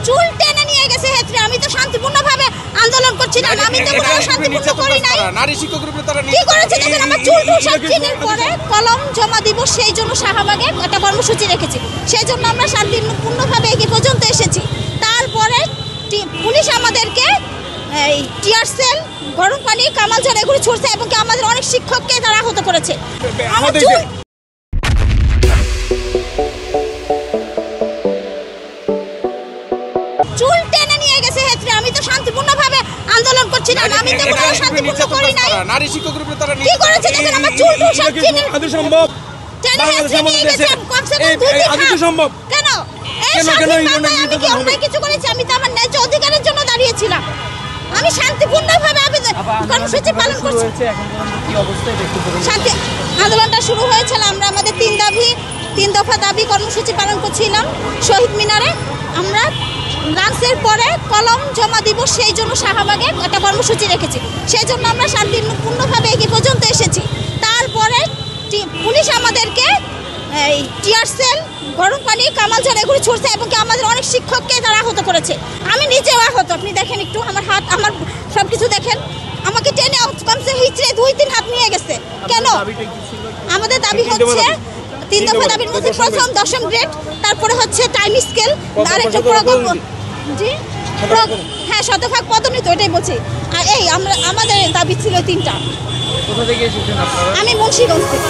চুল টেনে নিয়ে গেছে হেতরে। আমি তো শান্তিপূর্ণভাবে আন্দোলন করছিলাম, আমি তো কোনো শান্তিপূর্ণ করি নাই। নারী শিক্ষক গ্রুপে তারা কি করেছে দেখেন, আমার চুল সব চিনের পরে কলম জমা দিব, সেই জন্য শাহবাগে একটা কর্মসূচি রেখেছি। সেই জন্য আমরা শান্তিপূর্ণভাবে এই পর্যন্ত এসেছি। তারপরে পুলিশ আমাদেরকে টিয়ার সেল, গরম পানি, কামাল জল এগুলো ছুড়ছে এবং আমাদের অনেক শিক্ষককে তারা আহত করেছে। চুল টেনে নিয়ে গেছে হেতরে। আমি তো শান্তিপূর্ণভাবে আন্দোলন করছিলাম, আমি তো কোনো শান্তিপূর্ণ করি নাই। নারী শিক্ষক গ্রুপে তারা কি করেছে দেখেন, আমার চুল সব চিনের সম্ভব টেনে হেতরে নিয়ে গেছে। কমসে কম 2-3 হাত। সম্ভব কেন আমি কি অন্যায় কিছু করেছি? আমি তো আমার ন্যায্য অধিকারের জন্য দাঁড়িয়েছিলাম। আমি শান্তিপূর্ণভাবে কর্মসূচি পালন করছি। শান্তি আন্দোলনটা শুরু হয়েছিল, আমরা আমাদের 3 দফা দাবি কর্মসূচি পালন করছিলাম শহীদ মিনারে। আমরা লাঞ্চের পরে কলম জমা দিব, সেই জন্য শাহবাগে একটা কর্মসূচি রেখেছি। সেই জন্য আমরা শান্তিপূর্ণভাবে এই পর্যন্ত এসেছি। তারপরে পুলিশ আমাদেরকে টিয়ার সেল, গরম পানি, কামাল জল এগুলো ছুড়ছে এবং আমাদের অনেক শিক্ষককে তারা আহত করেছে। আমি নিজেও আহত। আপনি দেখেন একটু আমার হাত, আমার সব কিছু দেখেন। আমাকে টেনে কমসে হিচড়ে 2-3 হাত নিয়ে গেছে। কেন? আমাদের দাবি হচ্ছে 3 দফা দাবির মধ্যে প্রথম 10ম গ্রেড, তারপরে হচ্ছে টাইম স্কেল, আর একটা প্রকল্প। জি হ্যাঁ, শতভাগ পদোন্নতি, ওইটাই বলছি। আর আমাদের দাবি ছিল 3টা। কোথা থেকে এসেছেন আপনারা? আমি মুন্সিগঞ্জ থেকে।